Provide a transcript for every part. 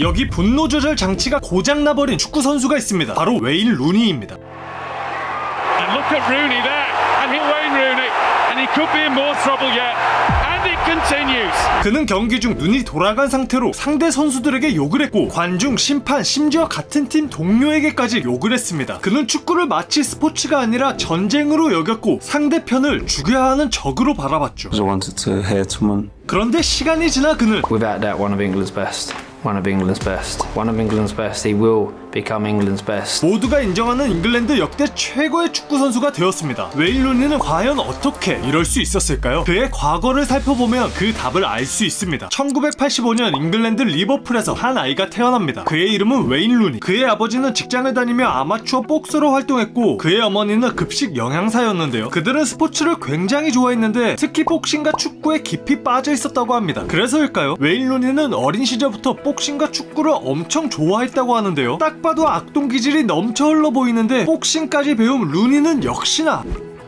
여기 분노 조절 장치가 고장나버린 축구 선수가 있습니다. 바로 웨인 루니입니다. And look at Rooney there, and Wayne Rooney, and he could be in more trouble yet. And it continues. 그는 경기 중 눈이 돌아간 상태로 상대 선수들에게 욕을 했고 관중, 심판, 심지어 같은 팀 동료에게까지 욕을 했습니다. 그는 축구를 마치 스포츠가 아니라 전쟁으로 여겼고 상대편을 죽여야 하는 적으로 바라봤죠. I wanted to hurt someone. 그런데 시간이 지나 그는 Without doubt, one of England's best. One of England's best. One of England's best. He will become England's best. 모두가 인정하는 잉글랜드 역대 최고의 축구 선수가 되었습니다. 웨인 루니는 과연 어떻게 이럴 수 있었을까요? 그의 과거를 살펴보면 그 답을 알 수 있습니다. 1985년 잉글랜드 리버풀에서 한 아이가 태어납니다. 그의 이름은 웨인 루니. 그의 아버지는 직장을 다니며 아마추어 복서로 활동했고 그의 어머니는 급식 영양사였는데요. 그들은 스포츠를 굉장히 좋아했는데 특히 복싱과 축구에 깊이 빠져 있었다고 합니다. 그래서일까요? 웨인 루니는 어린 시절부터 복싱과 축구를 엄청 좋아했다고 하는데요. 딱 봐도 악동 기질이 넘쳐 흘러 보이는데 복싱까지 배운 루니는 역시나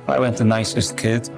I went the nicest kid.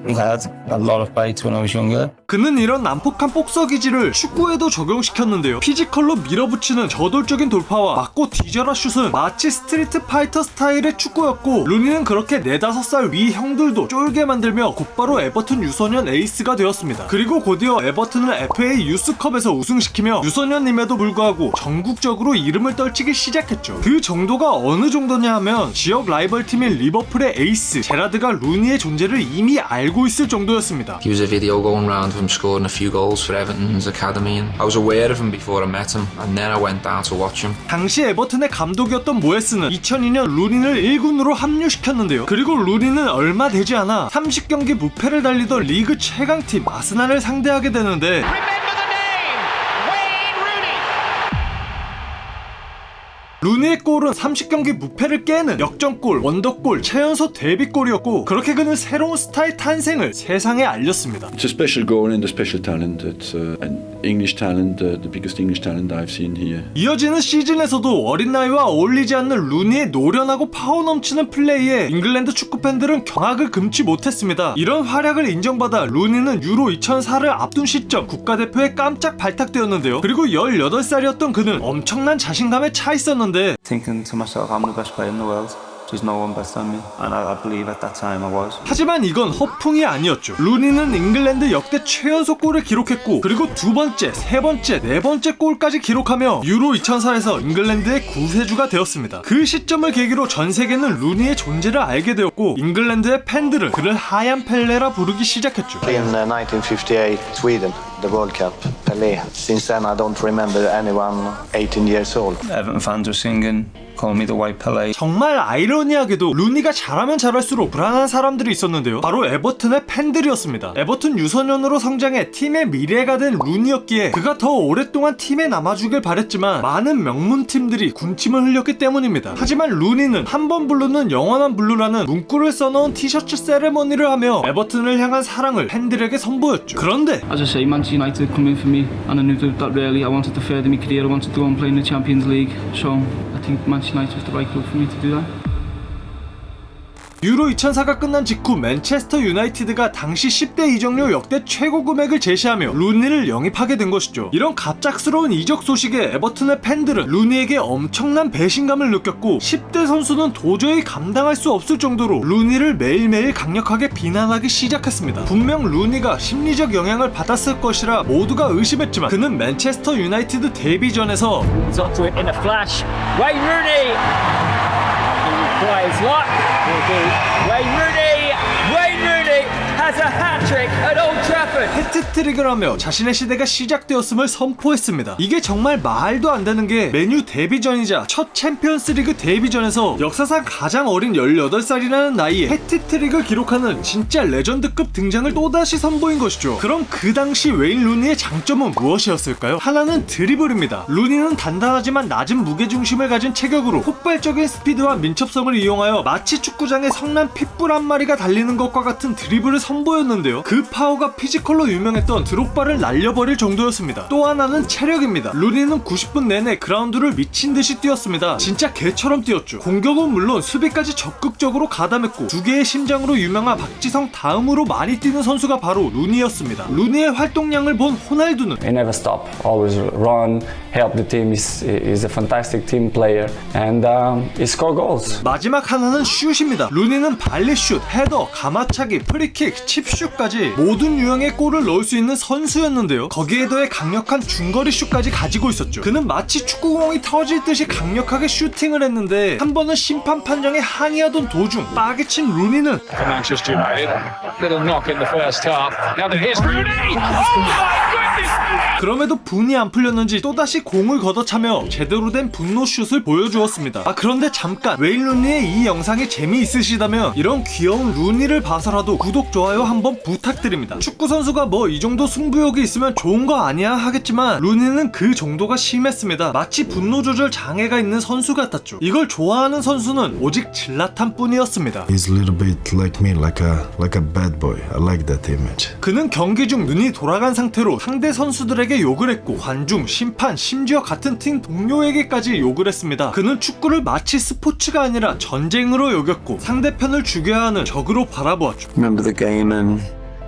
I had a lot of fights when I was younger. 그는 이런 난폭한 복서 기질을 축구에도 적용시켰는데요. 피지컬로 밀어붙이는 저돌적인 돌파와 맞고 뒤져라 슛은 마치 스트리트 파이터 스타일의 축구였고 루니는 그렇게 4-5살 위 형들도 쫄게 만들며 곧바로 에버튼 유소년 에이스가 되었습니다. 그리고 곧이어 에버튼을 FA 유스컵에서 우승시키며 유소년임에도 불구하고 전국적으로 이름을 떨치기 시작했죠. 그 정도가 어느 정도냐 하면 지역 라이벌 팀인 리버풀의 에이스 제라드가 루니의 존재를 이미 알고 있을 정도였습니다. He was a video going round of him scoring a few goals for Everton's academy, and I was aware of him before I met him, and then I went down to watch him. 당시 에버튼의 감독이었던 모에스는 2002년 루니를 1군으로 합류시켰는데요. 그리고 루니는 얼마 되지 않아 30경기 무패를 달리던 리그 최강팀 아스날을 상대하게 되는데 루니의 골은 30경기 무패를 깨는 역전골, 원더골, 최연소 데뷔골이었고 그렇게 그는 새로운 스타의 탄생을 세상에 알렸습니다. It's a special goal and a special talent. It's an English talent, the biggest English talent I've seen here. 이어지는 시즌에서도 어린 나이와 어울리지 않는 루니의 노련하고 파워 넘치는 플레이에 잉글랜드 축구 팬들은 경악을 금치 못했습니다. 이런 활약을 인정받아 루니는 유로 2004를 앞둔 시점 국가대표에 깜짝 발탁되었는데요. 그리고 18살이었던 그는 엄청난 자신감에 차 있었는데 Thinking to myself, I'm the best player in the world. There's no one better than me. And I believe at that time I was. 하지만 이건 허풍이 아니었죠. 루니는 잉글랜드 역대 최연소 골을 기록했고 그리고 두 번째, 세 번째, 네 번째 골까지 기록하며 유로 2004에서 잉글랜드의 구세주가 되었습니다. 그 시점을 계기로 전 세계는 루니의 존재를 알게 되었고 잉글랜드의 팬들은 그를 하얀 펠레라 부르기 시작했죠. In 1958, Sweden, the World Cup, Pelé. Since then, I don't remember anyone 18 years old. Everton fans were singing, call me the White Pelé. 정말 아이러니하게도 루니가 잘하면 잘할수록 불안한 사람들이 있었는데요. 바로 에버튼의 팬들이었습니다. 에버튼 유소년으로 성장해 팀의 미래가 된 루니였기에 그가 더 오랫동안 팀에 남아주길 바랬지만 많은 명문팀들이 군침을 흘렸기 때문입니다. 하지만 루니는 한 번 블루는 영원한 블루라는 문구를 써놓은 티셔츠 세레머니를 하며 에버튼을 향한 사랑을 팬들에게 선보였죠. 그런데 As I say, Manchester United come in for me, and I knew that really I wanted to further my career. I wanted to go and play in the Champions League. So I think Manchester United was the right club for me to do that. 유로 2004가 끝난 직후 맨체스터 유나이티드가 당시 10대 이적료 역대 최고 금액을 제시하며 루니를 영입하게 된 것이죠. 이런 갑작스러운 이적 소식에 에버튼의 팬들은 루니에게 엄청난 배신감을 느꼈고 10대 선수는 도저히 감당할 수 없을 정도로 루니를 매일매일 강력하게 비난하기 시작했습니다. 분명 루니가 심리적 영향을 받았을 것이라 모두가 의심했지만 그는 맨체스터 유나이티드 데뷔전에서 He's onto it in a flash. Wayne Rooney! Players luck. Wayne Rooney! Wayne Rooney has a hat-trick at Old Trafford. 해트트릭을 하며 자신의 시대가 시작되었음을 선포했습니다. 이게 정말 말도 안 되는 게 메뉴 데뷔전이자 첫 챔피언스리그 데뷔전에서 역사상 가장 어린 18살이라는 나이에 해트트릭을 기록하는 진짜 레전드급 등장을 또다시 선보인 것이죠. 그럼 그 당시 웨인 루니의 장점은 무엇이었을까요? 하나는 드리블입니다. 루니는 단단하지만 낮은 무게중심을 가진 체격으로 폭발적인 스피드와 민첩성을 이용하여 마치 축구장에 성난 핏불 한 마리가 달리는 것과 같은 드리블을 선보였는데요. 그 파워가 피지컬로 유명했던 드록바를 날려버릴 정도였습니다. 또 하나는 체력입니다. 루니는 90분 내내 그라운드를 미친듯이 뛰었습니다. 진짜 개처럼 뛰었죠. 공격은 물론 수비까지 적극적으로 가담했고 두 개의 심장으로 유명한 박지성 다음으로 많이 뛰는 선수가 바로 루니였습니다. 루니의 활동량을 본 호날두는 He never stopped. Always run, help the team. He's a fantastic team player, and he score goals. 마지막 하나는 슛입니다. 루니는 발리슛, 헤더, 가마차기, 프리킥, 칩슛까지 모든 유형의 골을 넣을 수 있는 선수였는데요. 거기에 더해 강력한 중거리 슛까지 가지고 있었죠. 그는 마치 축구공이 터질 듯이 강력하게 슈팅을 했는데 한 번은 심판 판정에 항의하던 도중 빠개친 루니는 Manchester United. Little knock in the first half. Now that here's Rooney. Oh my goodness! 그럼에도 분이 안 풀렸는지 또다시 공을 걷어차며 제대로 된 분노 슛을 보여주었습니다. 그런데 잠깐, 웨인 루니의 이 영상이 재미있으시다면 이런 귀여운 루니를 봐서라도 구독, 좋아요 한번 부탁드립니다. 축구선수가 뭐 이 정도 승부욕이 있으면 좋은 거 아니야 하겠지만 루니는 그 정도가 심했습니다. 마치 분노 조절 장애가 있는 선수 같았죠. 이걸 좋아하는 선수는 오직 질라탄 뿐이었습니다. He's a little bit like me, like a bad boy. I like that image. 그는 경기 중 눈이 돌아간 상태로 상대 선수들에게 욕을 했고 관중, 심판, 심지어 같은 팀 동료에게까지 욕을 했습니다. 그는 축구를 마치 스포츠가 아니라 전쟁으로 여겼고 상대편을 죽여야 하는 적으로 바라보았죠. Remember the game and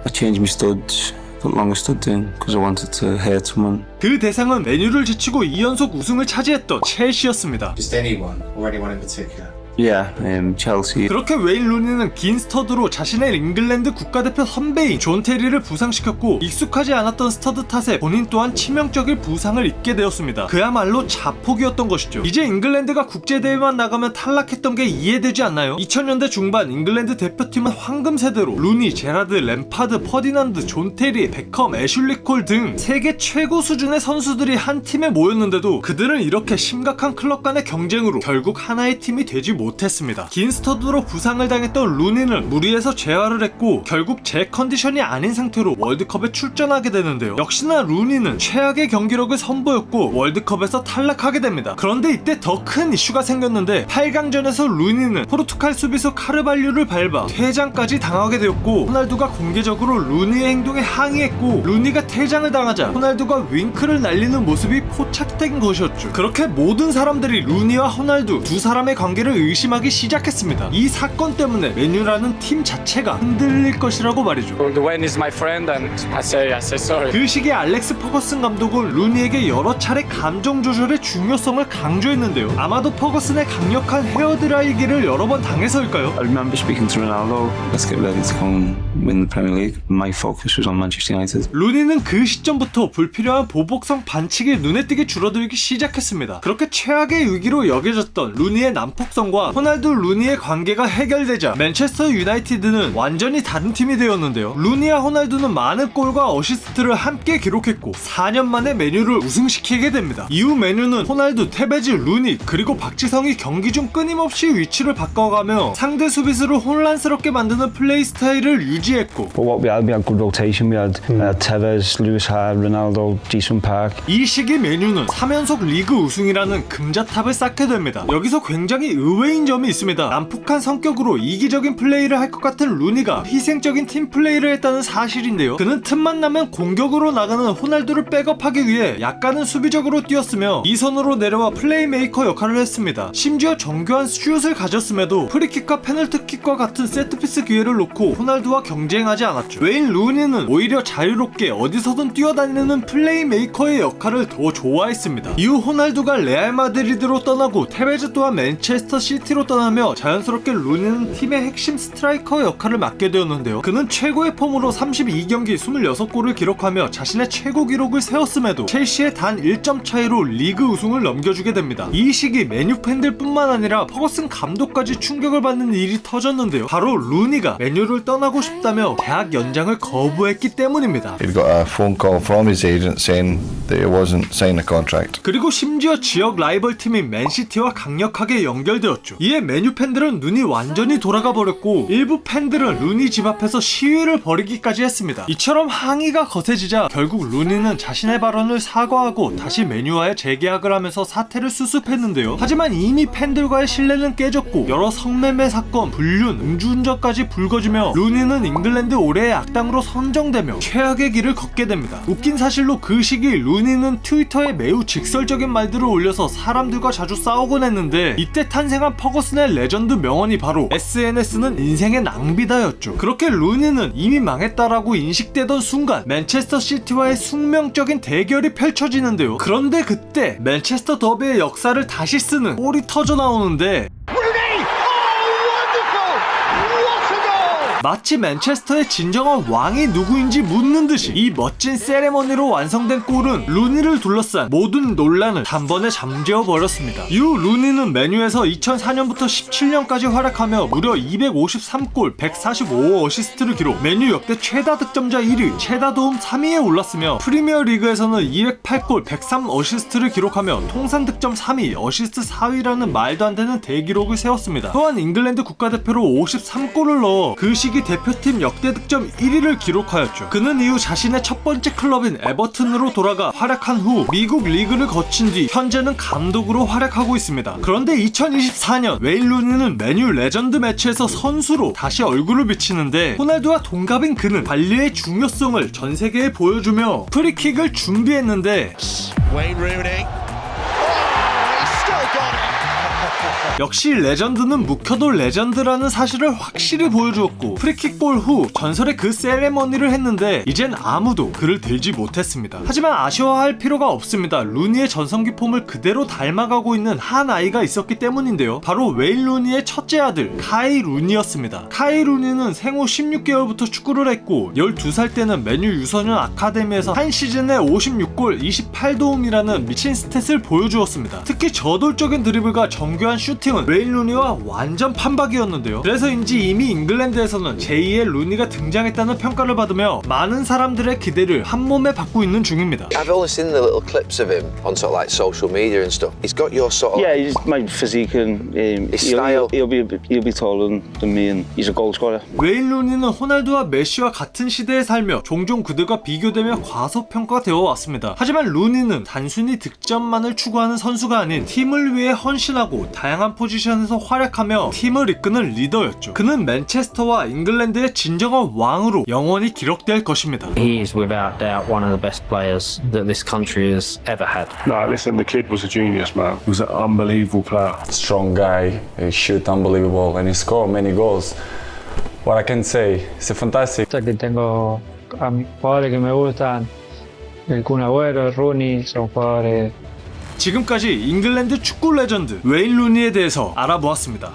I changed my studs. Put longer studs in because I wanted to hurt someone. 그 대상은 메뉴를 제치고 2연속 우승을 차지했던 첼시였습니다. Just anyone or anyone in particular? Yeah, Chelsea. 그렇게 웨인 루니는 긴 스터드로 자신의 잉글랜드 국가대표 선배인 존 테리를 부상시켰고 익숙하지 않았던 스터드 탓에 본인 또한 치명적인 부상을 입게 되었습니다. 그야말로 자폭이었던 것이죠. 이제 잉글랜드가 국제대회만 나가면 탈락했던 게 이해되지 않나요? 2000년대 중반 잉글랜드 대표팀은 황금 세대로 루니, 제라드, 램파드, 퍼디난드, 존 테리, 베컴, 애슐리 콜 등 세계 최고 수준의 선수들이 한 팀에 모였는데도 그들은 이렇게 심각한 클럽 간의 경쟁으로 결국 하나의 팀이 되지 못했습니다. 긴 스터드로 부상을 당했던 루니는 무리해서 재활을 했고 결국 제 컨디션이 아닌 상태로 월드컵에 출전하게 되는데요. 역시나 루니는 최악의 경기력을 선보였고 월드컵에서 탈락하게 됩니다. 그런데 이때 더 큰 이슈가 생겼는데 8강전에서 루니는 포르투갈 수비수 카르발류를 밟아 퇴장까지 당하게 되었고 호날두가 공개적으로 루니의 행동에 항의했고 루니가 퇴장을 당하자 호날두가 윙크를 날리는 모습이 포착된 것이었죠. 그렇게 모든 사람들이 루니와 호날두 두 사람의 관계를 의심하기 시작했습니다. 이 사건 때문에 맨유라는 팀 자체가 흔들릴 것이라고 말이죠. Dwayne is my friend, and I say sorry. 그 시기에 알렉스 퍼거슨 감독은 루니에게 여러 차례 감정 조절의 중요성을 강조했는데요. 아마도 퍼거슨의 강력한 헤어드라이기를 여러 번 당해서일까요? I remember speaking to Ronaldo. Let's get ready to go and win the Premier League. My focus was on Manchester United. 루니는 그 시점부터 불필요한 보복성 반칙이 눈에 띄게 줄어들기 시작했습니다. 그렇게 최악의 위기로 여겨졌던 루니의 난폭성과 호날두 루니의 관계가 해결되자 맨체스터 유나이티드는 완전히 다른 팀이 되었는데요. 루니와 호날두는 많은 골과 어시스트를 함께 기록했고 4년 만에 메뉴를 우승시키게 됩니다. 이후 메뉴는 호날두, 테베즈, 루니 그리고 박지성이 경기 중 끊임없이 위치를 바꿔가며 상대 수비수를 혼란스럽게 만드는 플레이 스타일을 유지했고 But what we had good rotation. We had Tevez, Lewis Hart, Ronaldo, Jason Park. 이 시기 메뉴는 3연속 리그 우승이라는 금자탑을 쌓게 됩니다. 여기서 굉장히 의외인 점이 있습니다. 난폭한 성격으로 이기적인 플레이를 할 것 같은 루니가 희생적인 팀 플레이를 했다는 사실인데요. 그는 틈만 나면 공격으로 나가는 호날두를 백업하기 위해 약간은 수비적으로 뛰었으며 2선으로 내려와 플레이메이커 역할을 했습니다. 심지어 정교한 슛을 가졌음에도 프리킥과 페널티킥과 같은 세트피스 기회를 놓고 호날두와 경쟁하지 않았죠. 웨인 루니는 오히려 자유롭게 어디서든 뛰어다니는 플레이메이커의 역할을 더 좋아했습니다. 이후 호날두가 레알 마드리드로 떠나고 테베즈 또한 맨체스터 시티로 떠나며 자연스럽게 루니는 팀의 핵심 스트라이커 역할을 맡게 되었는데요. 그는 최고의 폼으로 32경기 26골을 기록하며 자신의 최고 기록을 세웠음에도 첼시의 단 1점 차이로 리그 우승을 넘겨주게 됩니다. 이 시기 메뉴 팬들 뿐만 아니라 퍼거슨 감독까지 충격을 받는 일이 터졌는데요. 바로 루니가 메뉴를 떠나고 싶다며 계약 연장을 거부했기 때문입니다. He'd got a phone call from his agent saying that he wasn't signing a contract. 그리고 심지어 지역 라이벌 팀인 맨시티와 강력하게 연결되었죠. 이에 메뉴 팬들은 눈이 완전히 돌아가 버렸고 일부 팬들은 루니 집 앞에서 시위를 벌이기까지 했습니다. 이처럼 항의가 거세지자 결국 루니는 자신의 발언을 사과하고 다시 메뉴와의 재계약을 하면서 사태를 수습했는데요. 하지만 이미 팬들과의 신뢰는 깨졌고 여러 성매매 사건, 불륜, 음주운전까지 불거지며 루니는 잉글랜드 올해의 악당으로 선정되며 최악의 길을 걷게 됩니다. 웃긴 사실로 그 시기 루니는 트위터에 매우 직설적인 말들을 올려서 사람들과 자주 싸우곤 했는데 이때 탄생한 퍼거슨의 레전드 명언이 바로 SNS는 인생의 낭비다였죠. 그렇게 루니는 이미 망했다라고 인식되던 순간 맨체스터 시티와의 숙명적인 대결이 펼쳐지는데요. 그런데 그때 맨체스터 더비의 역사를 다시 쓰는 골이 터져 나오는데 마치 맨체스터의 진정한 왕이 누구인지 묻는 듯이 이 멋진 세레머니로 완성된 골은 루니를 둘러싼 모든 논란을 단번에 잠재워 버렸습니다. 이후 루니는 맨유에서 2004년부터 17년까지 활약하며 무려 253골 145 어시스트를 기록, 맨유 역대 최다 득점자 1위, 최다 도움 3위에 올랐으며 프리미어 리그에서는 208골 103 어시스트를 기록하며 통산 득점 3위, 어시스트 4위라는 말도 안 되는 대기록을 세웠습니다. 또한 잉글랜드 국가대표로 53골을 넣어 그 시기 대표팀 역대 득점 1위를 기록하였죠. 그는 이후 자신의 첫 번째 클럽인 에버튼으로 돌아가 활약한 후 미국 리그를 거친 뒤 현재는 감독으로 활약하고 있습니다. 그런데 2024년 웨인 루니는 맨유 레전드 매치에서 선수로 다시 얼굴을 비치는데 호날두와 동갑인 그는 관리의 중요성을 전 세계에 보여주며 프리킥을 준비했는데 역시 레전드는 묵혀도 레전드라는 사실을 확실히 보여주었고 프리킥골 후 전설의 그 세레머니를 했는데 이젠 아무도 그를 들지 못했습니다. 하지만 아쉬워할 필요가 없습니다. 루니의 전성기 폼을 그대로 닮아가고 있는 한 아이가 있었기 때문인데요. 바로 웨인 루니의 첫째 아들 카이 루니였습니다. 카이 루니는 생후 16개월부터 축구를 했고 12살 때는 맨유 유소년 아카데미에서 한 시즌에 56골 28도움이라는 미친 스탯을 보여주었습니다. 특히 저돌적인 드리블과 정교한 슈팅은 웨인 루니와 완전 판박이었는데요. 그래서인지 이미 잉글랜드에서는 제2의 루니가 등장했다는 평가를 받으며 많은 사람들의 기대를 한몸에 받고 있는 중입니다. I've only seen the little clips of him on sort of like social media and stuff. He's got your sort of he's my physique and his style. He'll be taller than me and he's a goal scorer. 웨인 루니는 호날두와 메시와 같은 시대에 살며 종종 그들과 비교되며 과소평가되어 왔습니다. 하지만 루니는 단순히 득점만을 추구하는 선수가 아닌 팀을 위해 헌신하고 다양한 포지션에서 활약하며 팀을 이끄는 리더였죠. 그는 맨체스터와 잉글랜드의 진정한 왕으로 영원히 기록될 것입니다. He is without doubt one of the best players that this country has ever had. No, listen, the kid was a genius, man. He was an unbelievable player. Strong guy, he shoot unbelievable and he scored many goals. What I can say, it's a fantastic. Aquí tengo a mis jugadores que me gustan, el Kun Agüero, el Rooney, son jugadores. 지금까지 잉글랜드 축구 레전드 웨인 루니에 대해서 알아보았습니다.